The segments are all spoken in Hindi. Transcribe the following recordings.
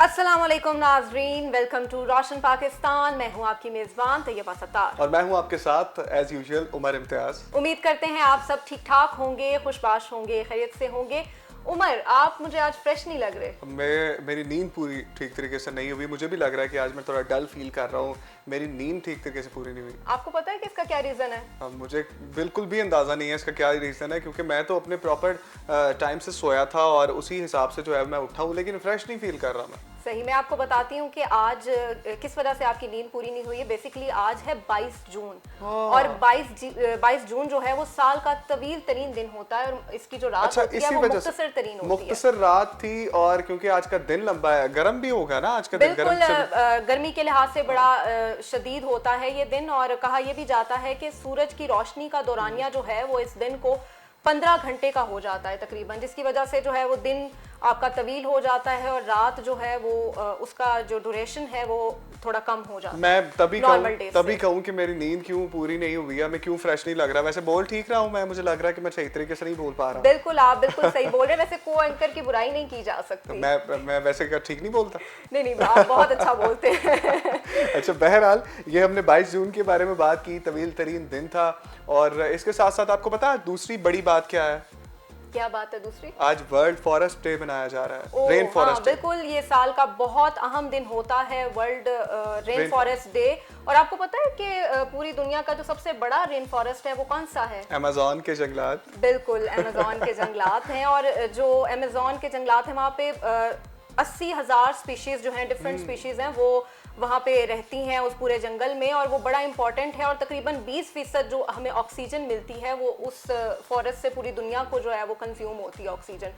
अस्सलामुअलैकुम नाजरीन, वेलकम टू रोशन पाकिस्तान। मैं हूं आपकी मेज़बान तैयबा सत्तार और मैं हूं आपके साथ एज यूजुअल उमर इम्तियाज। उम्मीद करते हैं आप सब ठीक ठाक होंगे, खुशबाश होंगे, खैरियत से होंगे। उमर, आप मुझे आज फ्रेश नहीं लग रहे। मेरी नींद पूरी ठीक तरीके से नहीं हुई। मुझे भी लग रहा है कि आज मैं थोड़ा डल फील कर रहा हूँ। मेरी नींद ठीक तरीके से पूरी नहीं हुई। आपको पता है कि इसका क्या रीज़न है? मुझे बिल्कुल भी अंदाज़ा नहीं है इसका क्या रीज़न है, क्योंकि मैं तो अपने प्रॉपर टाइम से सोया था और उसी हिसाब से जो है मैं उठा हूँ, लेकिन फ्रेश नहीं फील कर रहा मैं। सही, मैं आपको बताती हूँ कि आज किस वजह से आपकी नींद पूरी नहीं हुई है। बेसिकली आज है 22 जून और 22 जून जो है वो साल का तवील तरीन दिन होता है और इसकी जो रात होती है वो मुख्तसर तरीन होती है। मुख्तसर रात थी और क्योंकि आज का दिन लंबा है, गर्म भी होगा ना आज का दिन। बिल्कुल, गर्मी के लिहाज से बड़ा शदीद होता है ये दिन। और कहा यह भी जाता है कि सूरज की रोशनी का दौरानिया जो है वो इस दिन को 15 घंटे का हो जाता है तकरीबन, जिसकी वजह से जो है वो दिन आपका तवील हो जाता है और रात जो है वो उसका जो ड्यूरेशन है वो थोड़ा कम हो जाता है। मैं तभी कहूँ कि मेरी नींद क्यों पूरी नहीं हुई है, मैं क्यों फ्रेश नहीं लग रहा। वैसे बोल ठीक रहा हूँ मैं, मुझे लग रहा है कि मैं सही तरीके से नहीं बोल पा रहा। बिल्कुल, आप बिल्कुल सही बोल रहे हैं। वैसे को एंकर की बुराई नहीं की जा सकती। मैं वैसे क्या ठीक नहीं बोलता? नहीं, आप बहुत अच्छा बोलते हैं। अच्छा, बहरहाल ये हमने 22 जून के बारे में बात की, तवील तरीन दिन था। और इसके साथ साथ आपको पता है दूसरी बड़ी बात क्या है? क्या बात है दूसरी? आज वर्ल्ड फॉरेस्ट डे मनाया जा रहा है, रेन फॉरेस्ट डे। बिल्कुल, ये साल का बहुत अहम दिन होता है, वर्ल्ड रेन फॉरेस्ट डे। और आपको पता है कि पूरी दुनिया का जो सबसे बड़ा रेन फॉरेस्ट है वो कौन सा है? अमेज़न के जंगलात। बिल्कुल, अमेज़न के जंगलात हैं। और जो अमेज़न के जंगलात हैं वहाँ पे 80,000 स्पीशीज जो हैं, डिफरेंट स्पीशीज हैं, वो वहाँ पे रहती हैं उस पूरे जंगल में। और वो बड़ा इंपॉर्टेंट है और तकरीबन 20% जो हमें ऑक्सीजन मिलती है वो उस फॉरेस्ट से पूरी दुनिया को जो है वो कंज्यूम होती है ऑक्सीजन।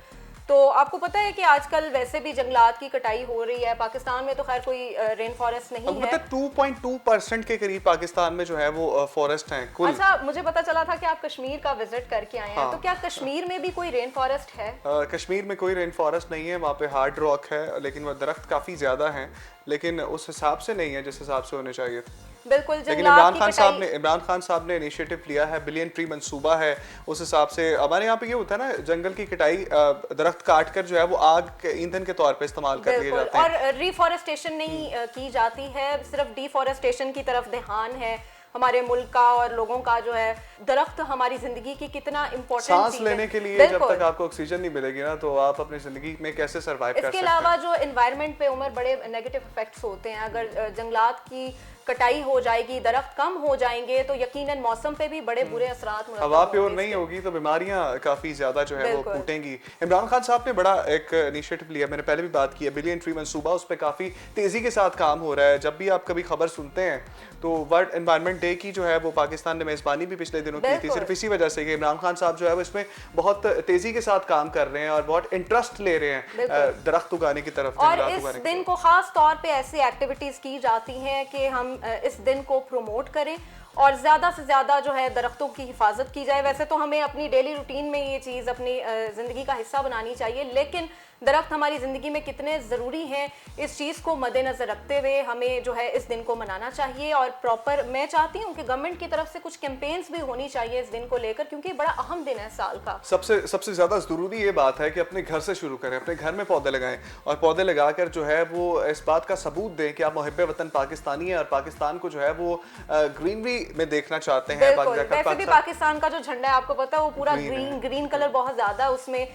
तो आपको पता है कि आजकल वैसे भी जंगलात की कटाई हो रही है। पाकिस्तान में तो खैर कोई रेन फॉरेस्ट नहीं है। मतलब 2.2% के करीब पाकिस्तान में जो है वो फॉरेस्ट हैं कुल। अच्छा, मुझे पता चला था कि आप कश्मीर का विजिट करके आए हैं। तो क्या कश्मीर में भी कोई रेन फॉरेस्ट है? कश्मीर में कोई रेन फॉरेस्ट नहीं है, वहाँ पे हार्ड रॉक है, लेकिन वह दरख्त काफ़ी ज़्यादा हैं, लेकिन उस हिसाब से नहीं है जिस हिसाब से होने चाहिए। बिल्कुल, लेकिन इमरान खान साहब ने इनिशिएटिव लिया है, बिलियन ट्री मंसूबा है। उस हिसाब से हमारे यहाँ पे ये होता है ना, जंगल की कटाई दरख्त काट कर जो है वो आग के ईंधन के तौर पे इस्तेमाल कर लिए जाते हैं। और रिफॉरेस्टेशन नहीं की जाती है, सिर्फ डिफॉरेस्टेशन की तरफ ध्यान है हमारे मुल्क का और लोगों का। जो है दरख्त हमारी जिंदगी की कितना इम्पोर्टेंट सांस लेने के लिए जब तक आपको ऑक्सीजन नहीं मिलेगी ना, तो आप अपनी जिंदगी में कैसे सरवाइव कर सकते हैं। इसके अलावा जो एनवायरनमेंट पे उमर बड़े नेगेटिव इफेक्ट्स होते हैं। अगर जंगलात की कटाई हो जाएगी, दरख्त कम हो जाएंगे, तो यकीनन मौसम पे भी बड़े बुरे असरात मुरतब हवा प्योर नहीं होगी तो बीमारियां काफी ज्यादा जो है वो फूटेंगी। इमरान खान साहब ने बड़ा एक इनिशिएटिव लिया, मैंने पहले भी बात की है, बिलियन ट्री मंसूबा। उस पर काफी तेजी के साथ काम हो रहा है। जब भी आप कभी खबर सुनते हैं तो वर्ल्ड एनवायरनमेंट डे की जो है वो पाकिस्तान ने मेजबानी भी पिछले दिनों की थी, सिर्फ इसी वजह से कि इमरान खान साहब जो है वो इसमें बहुत तेजी के साथ काम कर रहे हैं और बहुत इंटरेस्ट ले रहे हैं दरख्त उगाने की तरफ। और इस दिन को खास तौर पे ऐसी एक्टिविटीज की जाती हैं कि हम इस दिन को प्रमोट करें और ज़्यादा से ज़्यादा जो है दरख्तों की हिफाजत की जाए। वैसे तो हमें अपनी डेली रूटीन में ये चीज़ अपनी ज़िंदगी का हिस्सा बनानी चाहिए, लेकिन दरख्त हमारी ज़िंदगी में कितने ज़रूरी हैं इस चीज़ को मद्देनज़र रखते हुए हमें जो है इस दिन को मनाना चाहिए। और प्रॉपर मैं चाहती हूँ कि गवर्नमेंट की तरफ से कुछ कैंपेन्स भी होनी चाहिए इस दिन को लेकर, क्योंकि बड़ा अहम दिन है साल का। सबसे ज़्यादा ज़रूरी ये बात है कि अपने घर से शुरू करें, अपने घर में पौधे लगाएं और पौधे लगाकर जो है वो इस बात का सबूत दें कि आप मुहिब्बे वतन पाकिस्तानी है और पाकिस्तान को जो है वो ग्रीनरी में देखना चाहते हैं। वैसे भी पाकिस्तान का जो झंडा है आपको पता है वो पूरा ग्रीन कलर बहुत ज्यादा उसमें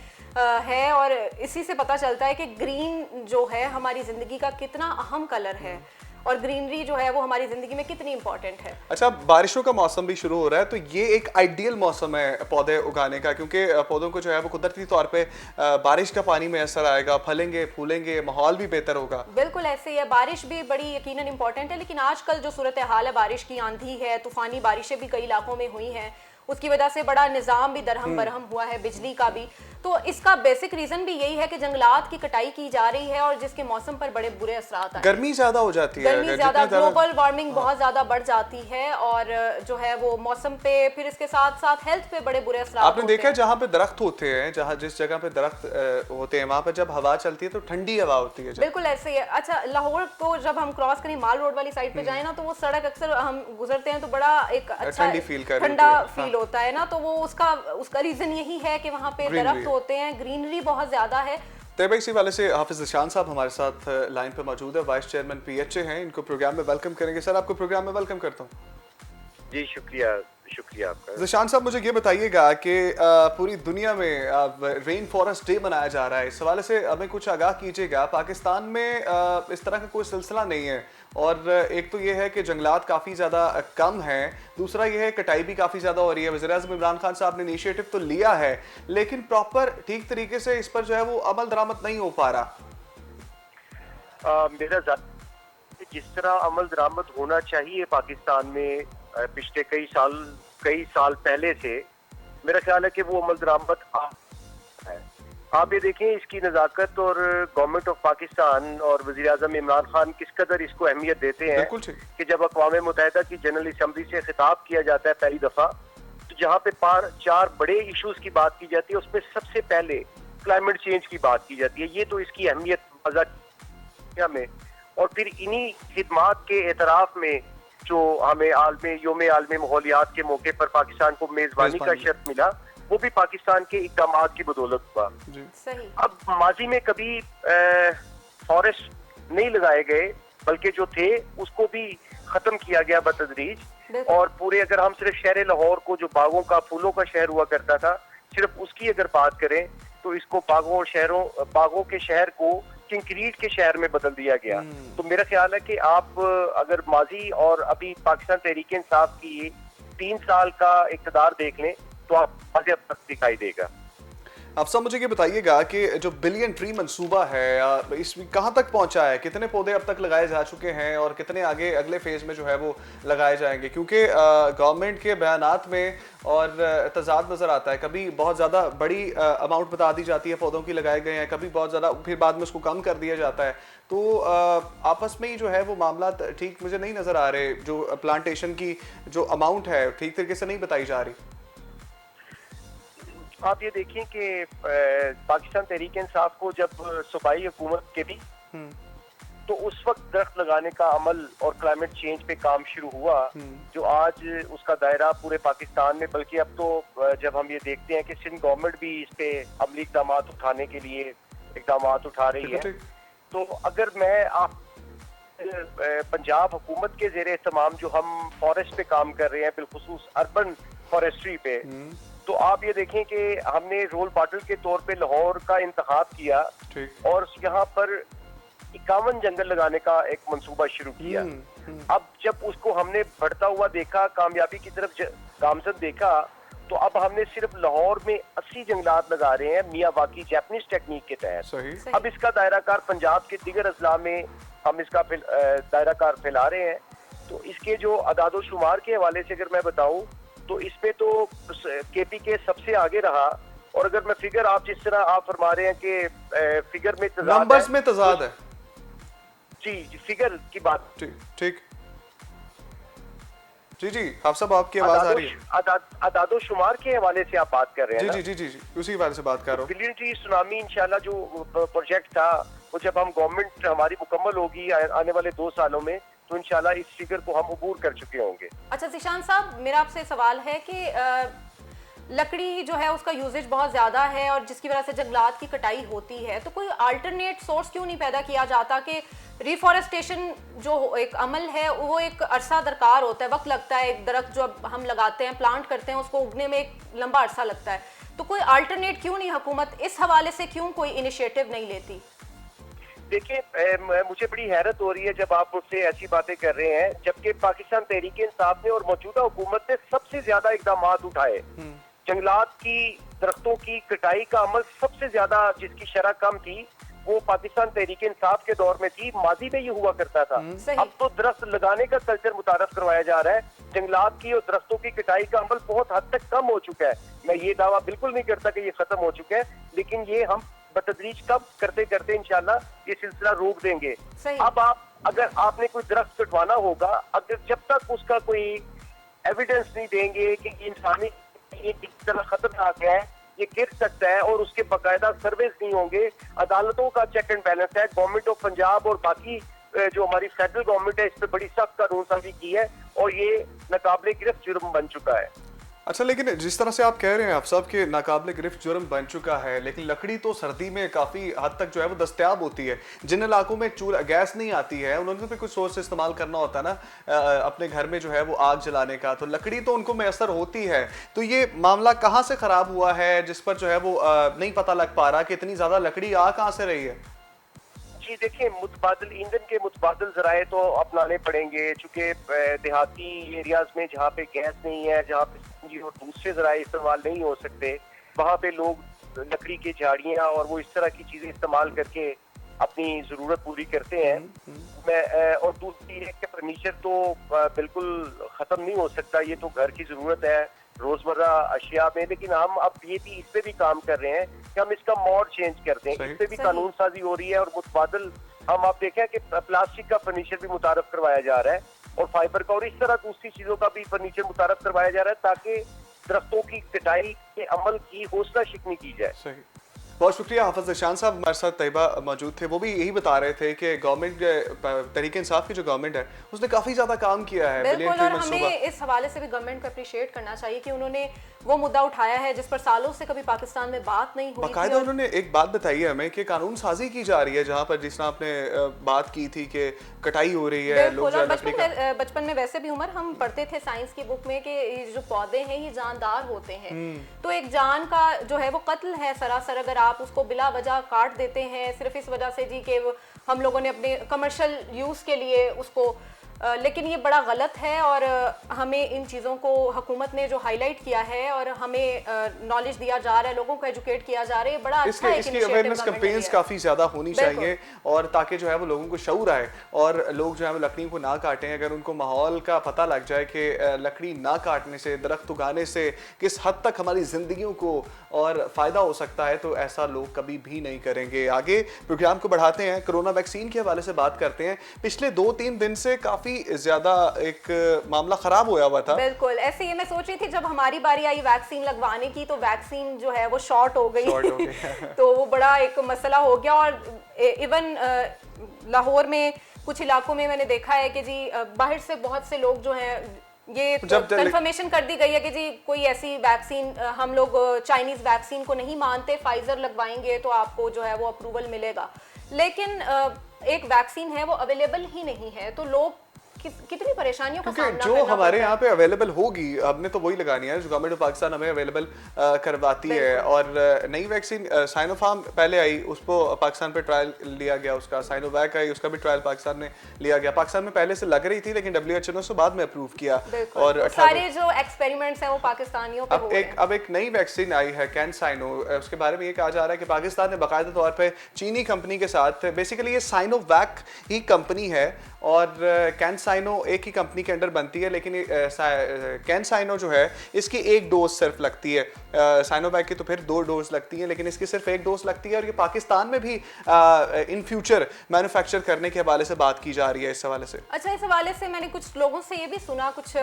है। और इसी से पता चलता है कि ग्रीन जो है हमारी जिंदगी का कितना अहम कलर है और ग्रीनरी जो है वो हमारी जिंदगी में कितनी इंपॉर्टेंट है। अच्छा, बारिशों का मौसम भी शुरू हो रहा है, तो ये एक आइडियल मौसम है पौधे उगाने का, क्योंकि पौधों को जो है वो कुदरती तौर पे बारिश का पानी में असर आएगा, फलेंगे फूलेंगे, माहौल भी बेहतर होगा। बिल्कुल ऐसे ही है, बारिश भी बड़ी यकीनन इंपॉर्टेंट है। लेकिन आजकल जो सूरत हाल है, बारिश की आंधी है, तूफानी बारिशें भी कई इलाकों में हुई हैं, उसकी वजह से बड़ा निज़ाम भी दरहम बरहम हुआ है, बिजली का भी। तो इसका बेसिक रीजन भी यही है कि जंगलात की कटाई की जा रही है और जिसके मौसम पर बड़े बुरे असरात आए। गर्मी ज्यादा हो जाती है, गर्मी ज्यादा, ग्लोबल वार्मिंग बहुत ज्यादा बढ़ जाती है और जो है वो मौसम पे, फिर इसके साथ साथ हेल्थ पे बड़े बुरे असरात आपने देखा है जहाँ पे दरख्त होते हैं, जहाँ जिस जगह पे दरख्त होते हैं वहाँ पे जब हवा चलती है तो ठंडी हवा होती है। बिल्कुल ऐसे ही है। अच्छा, लाहौर को जब हम क्रॉस करें माल रोड वाली साइड पे जाए ना, तो वो सड़क अक्सर हम गुजरते हैं तो बड़ा एक अच्छा ठंडा फील होता है ना, तो वो उसका रीजन यही है कि वहाँ पे दरख्त होते हैं, ग्रीनरी बहुत ज्यादा है। तैयबा, इसी वाले से हाफिज ज़ीशान साहब हमारे साथ लाइन पे मौजूद है, वाइस चेयरमैन PHA हैं। इनको प्रोग्राम में वेलकम करेंगे। सर, आपको प्रोग्राम में वेलकम करता हूँ। जी शुक्रिया, शुक्रिया आपका। ज़ीशान साहब, मुझे ये बताइएगा कि पूरी दुनिया में रेन फॉरेस्ट डे मनाया जा रहा है, इस हवाले से हमें कुछ आगाह कीजिएगा। पाकिस्तान में इस तरह का कोई सिलसिला नहीं है, और एक तो ये है कि जंगलात काफ़ी ज़्यादा कम हैं, दूसरा ये है कटाई भी काफ़ी ज़्यादा हो रही है। वज़ीर-ए-आज़म इमरान खान साहब ने इनिशिएटिव तो लिया है, लेकिन प्रॉपर ठीक तरीके से इस पर जो है वो अमल दरामद नहीं हो पा रहा। मेरा जिस तरह अमल दरामद होना चाहिए पाकिस्तान में पिछले कई साल पहले से, मेरा ख्याल है कि वो अमल दरामद है। आप ये देखें इसकी नज़ाकत, और गवर्नमेंट ऑफ पाकिस्तान और वज़ीर-ए-आज़म इमरान खान किस कदर इसको अहमियत देते हैं कि जब अक़वाम मुत्तहिदा की जनरल असम्बली से खिताब किया जाता है पहली दफ़ा, तो जहाँ पे 4 बड़े इशूज की बात की जाती है, उसमें सबसे पहले क्लाइमेट चेंज की बात की जाती है। ये तो इसकी अहमियत में, और फिर इन्हीं खिदमात के एतराफ़ में जो हमें योम आलमी माहौलियात के मौके पर पाकिस्तान को मेज़बानी का शर्फ मिला, वो भी पाकिस्तान के इक़दाम की बदौलत हुआ। अब माजी में कभी फॉरेस्ट नहीं लगाए गए, बल्कि जो थे उसको भी खत्म किया गया बतदरीज। और पूरे, अगर हम सिर्फ शहर लाहौर को, जो बागों का, फूलों का शहर हुआ करता था, सिर्फ उसकी अगर बात करें तो इसको बागों के शहर को कंक्रीट के शहर में बदल दिया गया। तो मेरा ख्याल है कि आप अगर माजी और अभी पाकिस्तान तहरीक इंसाफ की 3 साल का इक़्तिदार देख लें तो आप अब तक दिखाई देगा। आप सब मुझे ये बताइएगा कि जो बिलियन ट्री मंसूबा है, इस कहाँ तक पहुँचा है, कितने पौधे अब तक लगाए जा चुके हैं और कितने आगे अगले फेज़ में जो है वो लगाए जाएंगे? क्योंकि गवर्नमेंट के बयानात में और तज़ाद नज़र आता है, कभी बहुत ज़्यादा बड़ी अमाउंट बता दी जाती है पौधों की लगाए गए हैं, कभी बहुत ज़्यादा, फिर बाद में उसको कम कर दिया जाता है। तो आपस में ही जो है वो मामला ठीक मुझे नहीं नज़र आ रहे, जो प्लांटेशन की जो अमाउंट है ठीक तरीके से नहीं बताई जा रही। आप ये देखिए कि पाकिस्तान तहरीक इंसाफ को जब सूबाई हुकूमत के भी, तो उस वक्त दरख्त लगाने का अमल और क्लाइमेट चेंज पे काम शुरू हुआ, जो आज उसका दायरा पूरे पाकिस्तान में, बल्कि अब तो जब हम ये देखते हैं कि सिंध गवर्नमेंट भी इस पे अमली इक़दाम उठाने के लिए इक़दाम उठा रही है। तो अगर मैं पंजाब हुकूमत के ज़ेरे एहतमाम जो हम फॉरेस्ट पे काम कर रहे हैं, बिलखुसूस अर्बन फॉरेस्ट्री पे, तो आप ये देखें कि हमने रोल मॉडल के तौर पे लाहौर का इंतखाब किया और यहाँ पर 51 जंगल लगाने का एक मंसूबा शुरू किया। अब जब उसको हमने बढ़ता हुआ देखा, कामयाबी की तरफ गामजन देखा, तो अब हमने सिर्फ लाहौर में 80 जंगलात लगा रहे हैं मियावाकी जापानीज टेक्निक के तहत। अब इसका दायराकार पंजाब के दीगर अजला में हम इसका दायराकार फैला रहे हैं। तो इसके जो अदादो शुमार के हवाले से अगर मैं बताऊं, तो इसमें तो KPK सबसे आगे रहा। और अगर मैं फिगर, आप जिस तरह आप फरमा रहे हैं कि फिगर में नंबर्स में तजाद है, जी फिगर की बात, ठीक जी आप सब, आपकी आवाज आ रही है। अदादो शुमार के हवाले से आप बात कर रहे हैं? जी उसी हवाले से बात कर रहा हूँ। बिलियन ट्री सुनामी इंशाल्लाह जो प्रोजेक्ट था, वो जब हम गवर्नमेंट हमारी मुकम्मल होगी आने वाले 2 सालों में, तो इंशाल्लाह इस फिगर को हम अबूर कर चुके होंगे। अच्छा ज़ीशान साहब, मेरा आपसे सवाल है कि लकड़ी जो है उसका यूजेज बहुत ज़्यादा है और जिसकी वजह से जंगलात की कटाई होती है, तो कोई अल्टरनेट सोर्स क्यों नहीं पैदा किया जाता कि रिफॉरेस्टेशन जो एक अमल है वो एक अरसा दरकार होता है, वक्त लगता है। एक दरख्त जो हम लगाते हैं, प्लांट करते हैं, उसको उगने में एक लंबा अरसा लगता है। तो कोई अल्टरनेट क्यों नहीं, हुकूमत इस हवाले से क्यों कोई इनिशिएटिव नहीं लेती? देखिए, मुझे बड़ी हैरत हो रही है जब आप मुझसे ऐसी बातें कर रहे हैं, जबकि पाकिस्तान तहरीक इंसाफ ने और मौजूदा हुकूमत ने सबसे ज्यादा इकदाम उठाए। जंगलात की, दरख्तों की कटाई का अमल सबसे ज्यादा जिसकी शरह कम थी, वो पाकिस्तान तहरीक इंसाफ के दौर में थी। माजी में ये हुआ करता था। अब तो दरख्त लगाने का कल्चर मुतारफ करवाया जा रहा है। जंगलात की और दरख्तों की कटाई का अमल बहुत हद तक कम हो चुका है। मैं ये दावा बिल्कुल नहीं करता कि ये खत्म हो चुका है, लेकिन ये हम बतदरीज कब करते करते इंशाल्लाह ये सिलसिला रोक देंगे। अब अगर आपने कोई दरख्त कटवाना होगा, अगर जब तक उसका कोई एविडेंस नहीं देंगे कि इंसानी किस तरह खतरनाक है, ये गिर सकता है, और उसके बाकायदा सर्वेस नहीं होंगे, अदालतों का चेक एंड बैलेंस है, गवर्नमेंट ऑफ पंजाब और बाकी जो हमारी फेडरल गवर्नमेंट है, इस पर बड़ी सख्त कानून साजी की है और ये नाकाबिले गिरफ्त जुर्म बन चुका है। अच्छा, लेकिन जिस तरह से आप कह रहे हैं आप साहब के नाकाबिले गिरफ्त जुर्म बन चुका है, लेकिन लकड़ी तो सर्दी में काफ़ी हद तक जो है वो दस्तयाब होती है। जिन इलाकों में चूल्हा गैस नहीं आती है उन्होंने भी कुछ सोर्स इस्तेमाल करना होता है ना अपने घर में जो है वो आग जलाने का, तो लकड़ी तो उनको मैसर होती है। तो ये मामला कहाँ से ख़राब हुआ है जिस पर जो है वो नहीं पता लग पा रहा कि इतनी ज़्यादा लकड़ी आ कहाँ से रही है? जी देखिए, मुतबादिल ईंधन के मुतबादिल जराए तो अपनाने पड़ेंगे, चूंकि देहाती एरियाज में जहाँ पे गैस नहीं है, जहाँ पे सीएनजी और दूसरे जराए इस्तेमाल नहीं हो सकते, वहाँ पे लोग लकड़ी की झाड़ियाँ और वो इस तरह की चीजें इस्तेमाल करके अपनी जरूरत पूरी करते हैं। और दूसरी है कि फर्नीचर तो बिल्कुल खत्म नहीं हो सकता, ये तो घर की जरूरत है रोजमर्रा अशिया में, लेकिन हम अब ये भी इस पे भी काम कर रहे हैं कि हम इसका मोड चेंज कर दें। इस पे भी कानून साजी हो रही है और मुतबादिल हम आप देखें कि प्लास्टिक का फर्नीचर भी मुतारफ करवाया जा रहा है और फाइबर का और इस तरह दूसरी चीजों का भी फर्नीचर मुतारफ करवाया जा रहा है ताकि दरख्तों की कटाई के अमल की हौसला शिकनी की जाए। सही, बहुत शुक्रिया। हाफिज शान साहब हमारे साथ तैयबा मौजूद थे, वो भी यही बता रहे थे कि गवर्नमेंट तहरीक इंसाफ की जो गवर्नमेंट है उसने काफ़ी ज़्यादा काम किया है। बिल्कुल, और हमें इस हवाले से भी गवर्नमेंट को अप्रिशिएट करना चाहिए कि उन्होंने वो मुद्दा उठाया है जिस पर सालों से कभी पाकिस्तान में बात नहीं हुई। बाकायदा उन्होंने एक बात बताई है हमें कि कानून साजी की जा रही है जहाँ पर जिस तरह आपने बात की थी कि कटाई हो रही है। लोग बचपन में वैसे भी उमर हम पढ़ते थे साइंस की बुक में कि ये जो पौधे हैं ये जानदार होते हैं, तो एक जान का जो है वो कत्ल है सरासर अगर आप उसको बिला वजह काट देते हैं सिर्फ इस वजह से जी कि हम लोगों ने अपने कमर्शियल यूज़ के लिए उसको लेकिन ये बड़ा गलत है और हमें इन चीज़ों को हुकूमत ने जो हाईलाइट किया है और हमें नॉलेज दिया जा रहा है, लोगों को एजुकेट किया जा रहा है, बड़ा अच्छा है। इसकी अवेयरनेस कैंपेन्स काफ़ी ज़्यादा होनी चाहिए और ताकि जो है वो लोगों को शऊर आए और लोग जो है वो लकड़ी को ना काटें। अगर उनको माहौल का पता लग जाए कि लकड़ी ना काटने से, दरख्त उगाने से किस हद तक हमारी ज़िंदगियों को और फ़ायदा हो सकता है, तो ऐसा लोग कभी भी नहीं करेंगे। आगे प्रोग्राम को बढ़ाते हैं, कोरोना वैक्सीन के हवाले से बात करते हैं। पिछले 2-3 दिन से काफ़ी ज्यादा एक मामला खराब होया हुआ था। बिल्कुल ऐसे ही मैं सोच रही थी जब हमारी बारी आई वैक्सीन लगवाने की तो वैक्सीन जो है वो शॉर्ट हो गई तो वो बड़ा एक मसला हो गया और इवन लाहौर में कुछ इलाकों में मैंने देखा है कि जी बाहर से बहुत से लोग जो हैं ये कंफर्मेशन कर दी गई है कि जी कोई ऐसी वैक्सीन हम लोग चाइनीज वैक्सीन को नहीं मानते, फाइजर लगवाएंगे तो आपको जो है वो अप्रूवल मिलेगा, लेकिन एक वैक्सीन है वो अवेलेबल ही नहीं है, तो लोग कितनी परेशानियों का सामना जो हमारे यहाँ पे अवेलेबल होगी हमने तो वही लगानी है जो गवर्नमेंट ऑफ पाकिस्तान हमें अवेलेबल करवाती है। और नई वैक्सीन साइनोफार्म पहले आई, उसको पाकिस्तान पे ट्रायल लिया गया, उसका साइनोवैक आई, उसका भी ट्रायल पाकिस्तान ने लिया गया। पाकिस्तान में पहले से लग रही थी लेकिन WHO ने उसको बाद में अप्रूव किया और सारे जो एक्सपेरिमेंट्स हैं वो पाकिस्तानियों पे हो रहे हैं। अब एक नई वैक्सीन आई है कैनसाइनो, उसके बारे में ये कहा जा रहा है कि पाकिस्तान ने बाकायदा तौर पर चीनी कंपनी के साथ, बेसिकली ये साइनोवैक ही कंपनी है और कैनसाइनो एक ही कंपनी के अंडर बनती है, लेकिन कैनसाइनो जो है इसकी एक डोज सिर्फ लगती है, साइनोवैक की तो फिर 2 डोज लगती हैं, लेकिन इसकी सिर्फ 1 डोज लगती है और ये पाकिस्तान में भी इन फ्यूचर मैन्युफैक्चर करने के हवाले से बात की जा रही है। इस हवाले से अच्छा, इस हवाले से मैंने कुछ लोगों से ये भी सुना, कुछ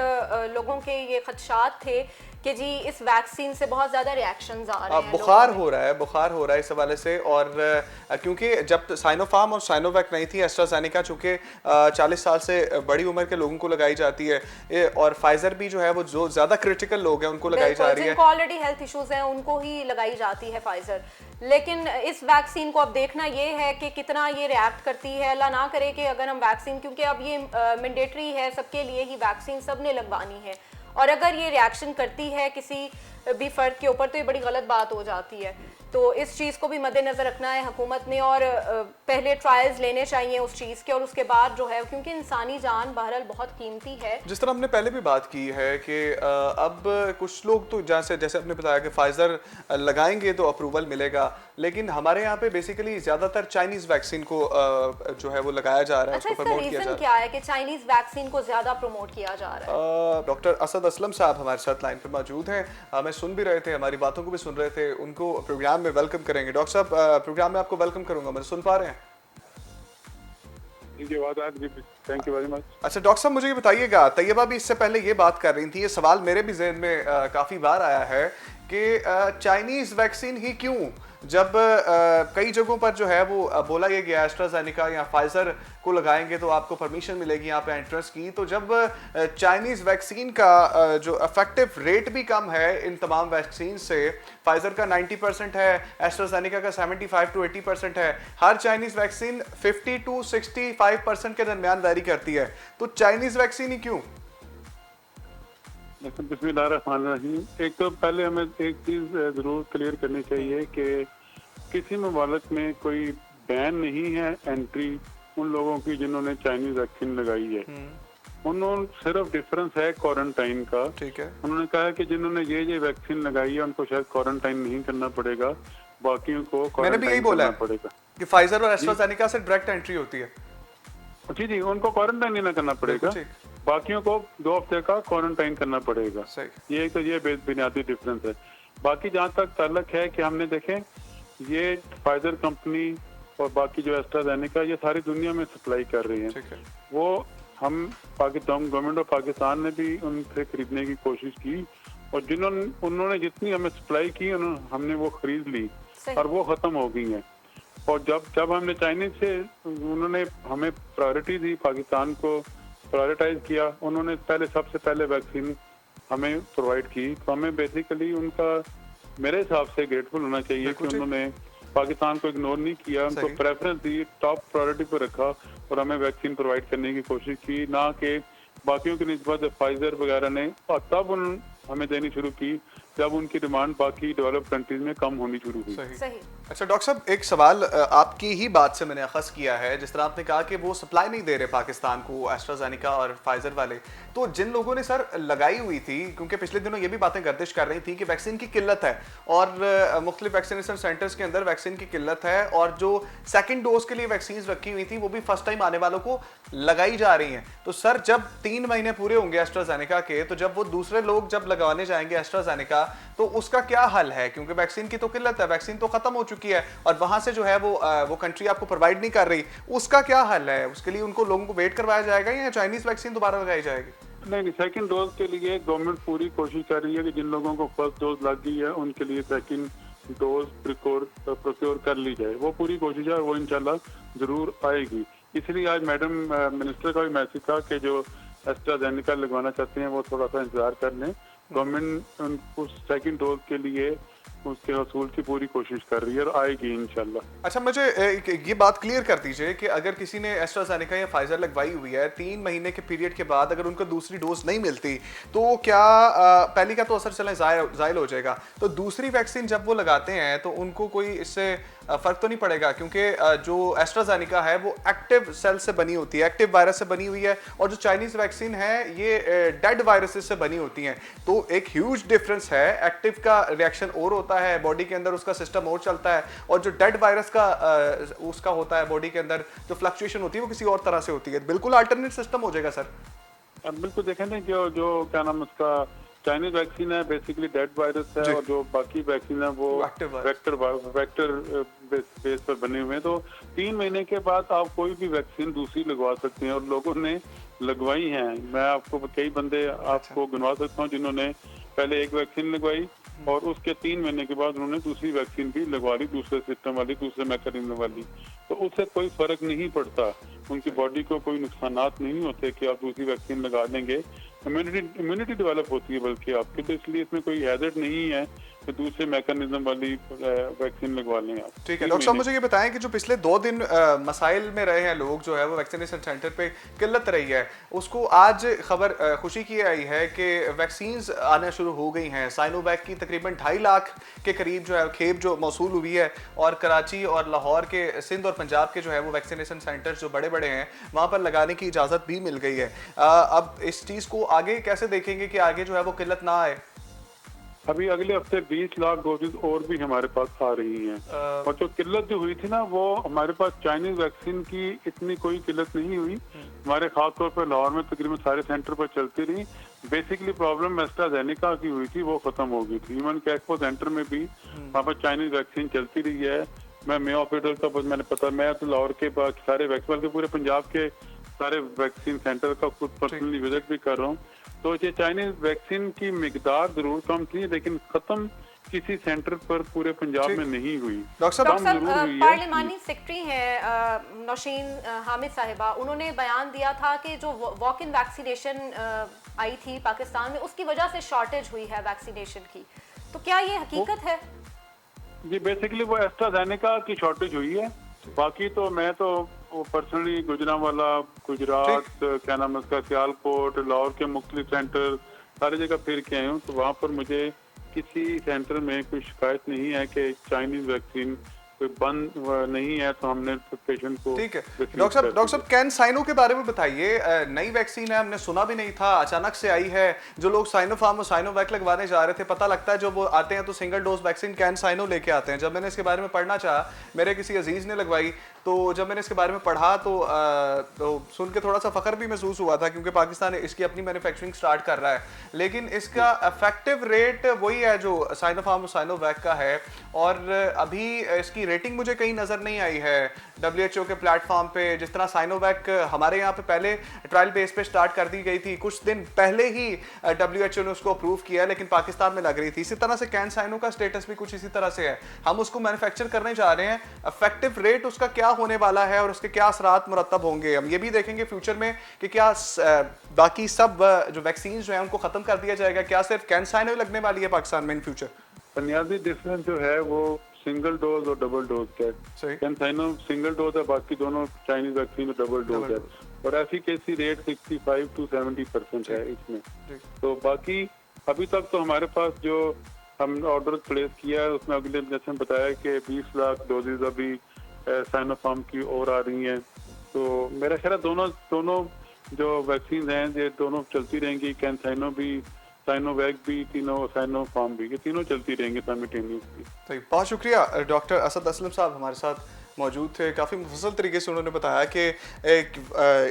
लोगों के ये खदशात थे कि जी इस वैक्सीन से बहुत ज्यादा रिएक्शंस आ रहे हैं, बुखार हो रहा है इस हवाले से। और क्योंकि जब साइनोफार्म और साइनोवैक नहीं थी, एस्ट्राजेनेका चूंकि 40 साल से बड़ी उम्र के लोगों को लगाई जाती है और फाइजर भी जो है वो जो ज्यादा क्रिटिकल लोग हैं उनको लगाई जा रही है, जिनको ऑलरेडी हेल्थ इश्यूज हैं उनको ही लगाई जाती है फाइजर। लेकिन इस वैक्सीन को अब देखना ये है कि कितना ये रिएक्ट करती है। अल्लाह ना करे कि अगर हम वैक्सीन, क्योंकि अब ये मैंडेटरी है सबके लिए ही वैक्सीन सबने लगवानी है, और अगर ये रिएक्शन करती है किसी भी फर्द के ऊपर तो ये बड़ी गलत बात हो जाती है। तो इस चीज़ को भी मद्देनज़र रखना है हुकूमत ने और पहले ट्रायल्स लेने चाहिए उस चीज़ के और उसके बाद जो है, क्योंकि इंसानी जान बहरहाल बहुत कीमती है। जिस तरह हमने पहले भी बात की है कि अब कुछ लोग तो जैसे आपने बताया कि फाइजर लगाएंगे तो अप्रूवल मिलेगा, लेकिन हमारे यहाँ पे बेसिकली ज़्यादातर चाइनीज़ वैक्सीन को जो है वो लगाया जा रहा है। अच्छा, इसका रीज़न क्या है कि चाइनीज़ वैक्सीन को ज़्यादा प्रमोट किया जा रहा है? डॉक्टर असद असलम साहब हमारे साथ लाइन पे मौजूद हैं, हमें सुन भी रहे थे, हमारी बातों को भी सुन रहे थे, उनको प्रोग्राम में वेलकम करेंगे। डॉक्टर साहब प्रोग्राम में आपको वेलकम करूंगा, मुझे सुन पा रहे हैं? Thank you very much. अच्छा डॉक्टर साहब मुझे ये बताइएगा, तैयबा भी इससे पहले ये बात कर रही थी, ये सवाल मेरे भी जहन में काफ़ी बार आया है कि चाइनीज़ वैक्सीन ही क्यों, जब कई जगहों पर जो है वो बोला ये गया एस्ट्राजेनेका या फाइजर को लगाएंगे तो आपको परमिशन मिलेगी यहाँ पे एंट्रेंस की, तो जब चाइनीज़ वैक्सीन का जो इफेक्टिव रेट भी कम है इन तमाम वैक्सीन से, फाइजर का 90% है, एस्ट्राजेनेका का 75 to 80% है, हर चाइनीज़ वैक्सीन 50 to 65% के दरमियान वैरी करती है, तो चाइनीज़ वैक्सीन ही क्यों? बिस्मिल्लाहिर्रहमानिर्रहीम। एक तो पहले हमें एक चीज जरूर क्लियर करनी चाहिए कि किसी ममालिक में कोई बैन नहीं है एंट्री उन लोगों की जिन्होंने चाइनीज वैक्सीन लगाई है। उन्होंने सिर्फ डिफरेंस है क्वारंटाइन का। ठीक है। उन्होंने कहा कि जिन्होंने ये वैक्सीन लगाई है उनको शायद क्वारंटाइन नहीं करना पड़ेगा, बाकियों को मैंने भी यही बोला पड़ेगा कि फाइजर और एस्ट्राजेनेका से डायरेक्ट एंट्री होती है। जी, उनको क्वारंटाइन नहीं करना पड़ेगा, बाकियों को 2 हफ्ते का क्वारंटाइन करना पड़ेगा। ये तो ये बुनियादी डिफरेंस है। बाकी जहाँ तक ताल्लुक है कि हमने देखें ये फाइजर कंपनी और बाकी जो एस्ट्राजेनेका ये सारी दुनिया में सप्लाई कर रही हैं। वो हम पाकिस्तान गवर्नमेंट ऑफ पाकिस्तान ने भी उनसे खरीदने की कोशिश की और उन्होंने जितनी हमें सप्लाई की हमने वो खरीद ली और वो खत्म हो गई हैं। और जब हमने चाइनीज से उन्होंने हमें प्रायोरिटी दी, पाकिस्तान को प्रायोरिटाइज किया, उन्होंने सबसे पहले वैक्सीन हमें प्रोवाइड की, तो हमें बेसिकली उनका मेरे हिसाब से ग्रेटफुल होना चाहिए कि उन्होंने पाकिस्तान को इग्नोर नहीं किया, उनको प्रेफरेंस दी, टॉप प्रायोरिटी पर रखा और हमें वैक्सीन प्रोवाइड करने की कोशिश की, ना कि बाकियों की निस्बत फाइजर वगैरह ने। और तब हमें देनी शुरू की जब उनकी डिमांड बाकी डेवलप कंट्रीज में कम होनी शुरू हुई। सही। अच्छा डॉक्टर साहब एक सवाल आपकी ही बात से मैंने अखज़ किया है, जिस तरह आपने कहा कि वो सप्लाई नहीं दे रहे पाकिस्तान को एस्ट्राजेनेका और फाइजर वाले, तो जिन लोगों ने सर लगाई हुई थी, क्योंकि पिछले दिनों ये भी बातें गर्दिश कर रही थी कि वैक्सीन की किल्लत है और मुख्तलिफ वैक्सीनेशन सेंटर्स के अंदर वैक्सीन की किल्लत है और जो सेकेंड डोज के लिए वैक्सीन रखी हुई थी वो भी फर्स्ट टाइम आने वालों को लगाई जा रही हैं, तो सर जब 3 महीने पूरे होंगे एस्ट्राजेनेका के, तो जब वो दूसरे लोग जब लगाने जाएंगे एस्ट्राजेनेका तो उसका क्या हल है? क्योंकि वैक्सीन की तो किल्लत है, वैक्सीन तो खत्म हो चुकी है और वहां से जो है वो कंट्री आपको प्रोवाइड नहीं कर रही, उसका क्या हल है? उसके लिए उनको लोगों को वेट करवाया जाएगा या चाइनीज वैक्सीन दोबारा लगाई जाएगी? नहीं, सेकंड डोज के लिए गवर्नमेंट पूरी कोशिश कर रही है कि जिन लोगों को फर्स्ट डोज लग गई है उनके लिए सेकंड डोज प्रोक्योर कर ली जाए। वो पूरी कोशिश है, वो इंशाल्लाह जरूर आएगी। इसलिए आज मैडम मिनिस्टर का भी मैसेज था कि जो एस्ट्राजेनेका लगवाना चाहते हैं वो थोड़ा सा इंतजार कर लें। गवर्नमेंट उनको सेकंड डोज के लिए उसके हसूल की पूरी कोशिश कर रही है और आएगी इंशाल्लाह। अच्छा मुझे ये बात क्लियर कर दीजिए कि अगर किसी ने एस्ट्राजेनेका या फाइजर लगवाई हुई है 3 महीने के पीरियड के बाद अगर उनको दूसरी डोज नहीं मिलती तो क्या पहली का तो असर चले जायल हो जाएगा, तो दूसरी वैक्सीन जब वो लगाते हैं तो उनको कोई इससे फर्क तो नहीं पड़ेगा? क्योंकि जो एस्ट्राजेनेका है वो एक्टिव सेल से बनी होती है, एक्टिव वायरस से बनी हुई है और जो चाइनीज वैक्सीन है ये डेड वायरसेस से बनी होती हैं, तो एक ह्यूज डिफरेंस है। एक्टिव का रिएक्शन और होता है बॉडी के अंदर, उसका सिस्टम और चलता है, और जो डेड वायरस का उसका होता है बॉडी के अंदर जो फ्लक्चुएशन होती है वो किसी और तरह से होती है। बिल्कुल अल्टरनेट सिस्टम हो जाएगा सर। अब बिल्कुल देखें ना जो क्या नाम उसका चाइनीज वैक्सीन है बेसिकली डेड वायरस है और जो बाकी वैक्सीन है वो वेक्टर बेस पर बने हुए हैं। तो 3 महीने के बाद आप कोई भी वैक्सीन दूसरी लगवा सकते हैं और लोगों ने लगवाई हैं। मैं आपको कई बंदे आपको गिनवा सकता हूँ जिन्होंने पहले एक वैक्सीन लगवाई और उसके 3 महीने के बाद उन्होंने दूसरी वैक्सीन भी लगवा ली, दूसरे सिस्टम वाली, दूसरे मैकेनिज्म वाली। तो उससे कोई फर्क नहीं पड़ता, उनकी बॉडी को कोई नुकसानात नहीं होते कि आप दूसरी वैक्सीन लगा लेंगे। इम्यूनिटी डेवलप होती है बल्कि आपकी, तो इसलिए इसमें कोई हैजर्ड नहीं है कि दूसरे मैकेनिज्म वाली वैक्सीन लगवा लें आप। ठीक है डॉक्टर साहब, मुझे ये बताएं कि जो पिछले 2 दिन मसाइल में रहे हैं लोग, जो है वो वैक्सीनेशन सेंटर पे किल्लत रही है, उसको आज खबर खुशी की आई है कि वैक्सीन्स आना शुरू हो गई हैं। साइनोवैक की तकरीबन 2.5 लाख के करीब जो है खेप जो मौसूल हुई है और कराची और लाहौर के, सिंध और पंजाब के जो है वो वैक्सीनेशन सेंटर जो बड़े बड़े हैं वहाँ पर लगाने की इजाज़त भी मिल गई है। अब इस चीज़ को आगे कैसे देखेंगे कि आगे जो है वो किल्लत ना आए? अभी अगले हफ्ते 20 लाख डोजेज और भी हमारे पास आ रही हैं और जो किल्लत जो हुई थी ना वो हमारे पास चाइनीज वैक्सीन की इतनी कोई किल्लत नहीं हुई। हमारे खासतौर पर लाहौर में तकरीबन सारे सेंटर पर चलती रही। बेसिकली प्रॉब्लम एस्ट्राजेनेका की हुई थी, वो खत्म हो गई थी। इवन एक्सपो सेंटर में भी वहाँ पर चाइनीज वैक्सीन चलती रही है। मैं मे हॉस्पिटल का मैंने पता, मैं तो लाहौर के सारे वैक्सीन के पूरे पंजाब के सारे वैक्सीन सेंटर का खुद पर्सनली विजिट भी कर रहा हूँ। तो ये चाइनीज वैक्सीन की मिकदार जरूर कम थी, लेकिन खत्म किसी सेंटर पर पूरे पंजाब में नहीं हुई। डॉक्टर साहब पार्लिमानी सेक्रेटरी हैं नौशीन हामिद साहिबा, उन्होंने बयान दिया था कि जो वॉक इन वैक्सीनेशन आई थी पाकिस्तान में, उसकी वजह से शॉर्टेज हुई है वैक्सीनेशन की, तो क्या ये हकीकत है? जी बेसिकली वो एस्ट्राजेनेका की शॉर्टेज हुई है। बाकी तो मैं तो पर्सनली गुजरांवाला, गुजरात, क्या नाम है उसका, सियालकोट, लाहौर के मुख्तलिफ सेंटर सारी जगह फिर के आए हूँ, तो वहाँ पर मुझे किसी सेंटर में कोई शिकायत नहीं है कि चाइनीज वैक्सीन कोई बंद नहीं है, तो हमने पेशेंट को। ठीक है डॉक्टर साहब कैन साइनो के बारे में बताइए। नई वैक्सीन है, हमने सुना भी नहीं था, अचानक से आई है। जो लोग साइनोफार्म और साइनोवैक लगवाने जा रहे थे, पता लगता है जब वो आते हैं तो single dose vaccine CanSino लेके आते हैं। जब मैंने इसके बारे में पढ़ना चाहा, मेरे किसी अजीज ने लगवाई, तो जब मैंने इसके बारे में पढ़ा तो सुन के थोड़ा सा फख्र भी महसूस हुआ था, क्योंकि पाकिस्तान इसकी अपनी मैन्युफैक्चरिंग स्टार्ट कर रहा है, लेकिन इसका इफेक्टिव रेट वही है जो साइनोफार्म और साइनोवैक का है, और अभी इसकी रेटिंग मुझे कहीं नजर नहीं आई है WHO के प्लेटफॉर्म पे। जिस तरह साइनोवैक हमारे यहाँ पे पहले ट्रायल बेस पे स्टार्ट कर दी गई थी, कुछ दिन पहले ही WHO ने उसको अप्रूव किया, लेकिन पाकिस्तान में लग रही थी। इसी तरह से कैन साइनो का स्टेटस भी कुछ इसी तरह से है। हम उसको मैन्युफैक्चर करने जा रहे हैं, इफेक्टिव रेट उसका क्या होने वाला है और उसके क्या असरात मुरतब होंगे, हम ये भी देखेंगे फ्यूचर में कि क्या बाकी सब जो वैक्सीन जो है उनको खत्म कर दिया जाएगा, क्या सिर्फ कैन साइनो लगने वाली है पाकिस्तान में इन फ्यूचर? बुनियादी डिफरेंस जो है वो सिंगल डोज और डबल डोज का है। कैन साइनो सिंगल डोज है, बाकी दोनों चाइनीज वैक्सीन डबल डोज है, और एफिकेसी रेट 65 to 70% है इसमें। तो बाकी अभी तक तो हमारे पास जो हम ऑर्डर प्लेस किया है उसमें अगले जैसे बताया कि 20 लाख डोजेज अभी साइनोफार्म की और आ रही हैं। तो मेरा ख्याल है दोनों जो वैक्सीन हैं ये दोनों चलती रहेंगी, कैन साइनो भी, साइनोवैक भी, तीनों साइनोफार्म भी, ये तीनों चलती रहेंगी साइमल्टेनियसली। बहुत शुक्रिया डॉक्टर असद असलम साहब हमारे साथ मौजूद थे। काफ़ी मुफस्सल तरीके से उन्होंने बताया कि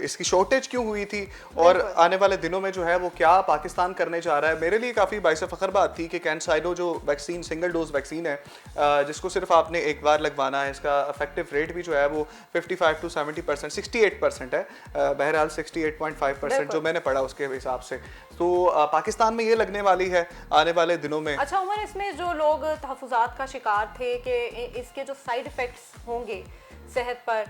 इसकी शॉर्टेज क्यों हुई थी और आने वाले दिनों में जो है वो क्या पाकिस्तान करने जा रहा है। मेरे लिए काफ़ी बाइस फ़ख्र बात थी कि कैन साइनो जो वैक्सीन सिंगल डोज वैक्सीन है, जिसको सिर्फ आपने एक बार लगवाना है, इसका इफेक्टिव रेट भी जो है वो 55 to 70%, 68% है, बहरहाल 68.5% जो मैंने पढ़ा उसके हिसाब से। तो पाकिस्तान में ये लगने वाली है आने वाले दिनों में। अच्छा उमर, इसमें जो लोग तहफ़्फ़ुज़ात का शिकार थे कि इसके जो साइड इफ़ेक्ट्स होंगे सेहत पर,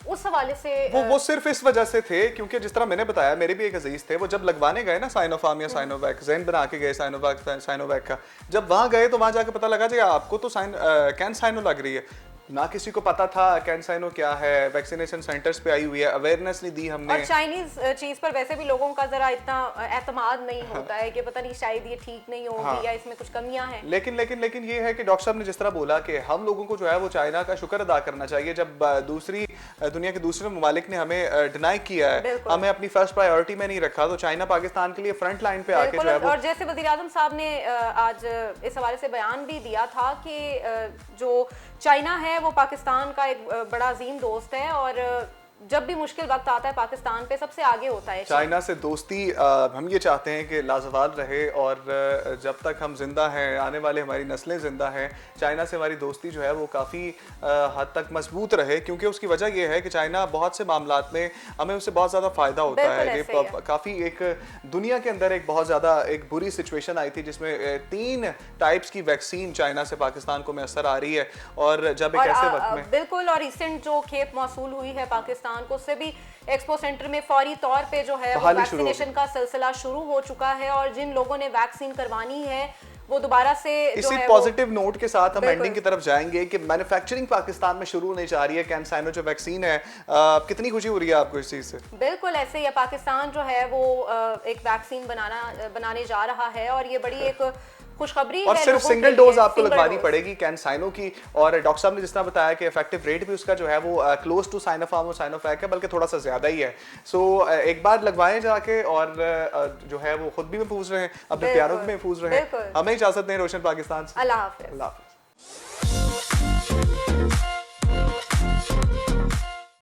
उस हवाले से वो सिर्फ इस वजह से थे क्योंकि जिस तरह मैंने बताया, मेरे भी एक अजीज थे, वो जब लगवाने गए ना साइनोफार्म या साइनोवैक, ज़हन बना के गए साइनोवैक का, जब वहाँ गए तो वहाँ जाके पता लगा जी आपको तो कैन साइनो लग रही है। ना किसी को पता था कैन साइनो क्या है, वैक्सीनेशन सेंटर्स पे आई हुई है, अवेयरनेस नहीं दी हमने। और चाइनीज चीज पर वैसे भी लोगों का जरा इतना एतमाद नहीं होता है कि पता नहीं शायद ये ठीक नहीं होगी या इसमें कुछ कमियां हैं। लेकिन ये है कि डॉक्टर साहब ने जिस तरह बोला कि हम लोगों को जो है वो चाइना का शुक्र अदा करना चाहिए। जब दूसरी दुनिया के दूसरे ममालिक ने हमें डिनाई किया है, हमें अपनी फर्स्ट प्रायोरिटी में नहीं रखा, तो चाइना पाकिस्तान के लिए फ्रंट लाइन पे आके जो है वो। और जैसे वज़ीर-ए-आज़म साहब ने आज इस हवाले से बयान भी दिया था कि जो चाइना है वो पाकिस्तान का एक बड़ा अजीम दोस्त है और जब भी मुश्किल वक्त आता है पाकिस्तान पे सबसे आगे होता है। चाइना से दोस्ती हम ये चाहते हैं कि लाजवाल रहे और जब तक हम जिंदा हैं, आने वाले हमारी नस्लें जिंदा हैं, चाइना से हमारी दोस्ती जो है वो काफ़ी हद तक मजबूत रहे, क्योंकि उसकी वजह ये है कि चाइना बहुत से मामलात में हमें उससे बहुत ज़्यादा फ़ायदा होता है। ये काफ़ी एक दुनिया के अंदर एक बहुत ज़्यादा एक बुरी सिचुएशन आई थी जिसमें 3 टाइप्स की वैक्सीन चाइना से पाकिस्तान को मैसर आ रही है, और जब एक ऐसे वक्त में बिल्कुल, और रिसेंट जो खेप मौसूल हुई है पाकिस्तान को, उससे भी एक्सपो सेंटर में फौरी तौर पे जो है वो वैक्सीनेशन का सिलसिला शुरू हो चुका है और जिन लोगों ने वैक्सीन करवानी है वो दोबारा से इसी पॉजिटिव नोट के साथ हम एंडिंग की तरफ जाएंगे कि मैन्युफैक्चरिंग पाकिस्तान में शुरू होने जा रही है कैन साइनो जो वैक्सीन है। कितनी खुशी हो रही है आपको इस चीज से? बिल्कुल ऐसे ही पाकिस्तान जो है वो एक वैक्सीन बनाने जा रहा है और ये बड़ी एक खुशखबरी और है। सिर्फ सिंगल डोज आपको लगवानी पड़ेगी कैन साइनो की, और डॉक्टर साहब ने जिस तरह बताया कि इफेक्टिव रेट भी उसका जो है वो क्लोज टू साइनोफार्म और साइनोफैक है, बल्कि थोड़ा सा ज्यादा ही है। सो एक बार लगवाएं जाके, और जो है वो खुद भी महफूज रहें, अपने प्यारों में महफूज रहें। हमें इजाजत दें रोशन पाकिस्तान से। अल्लाह हाफिज़। अल्लाह हाफिज़।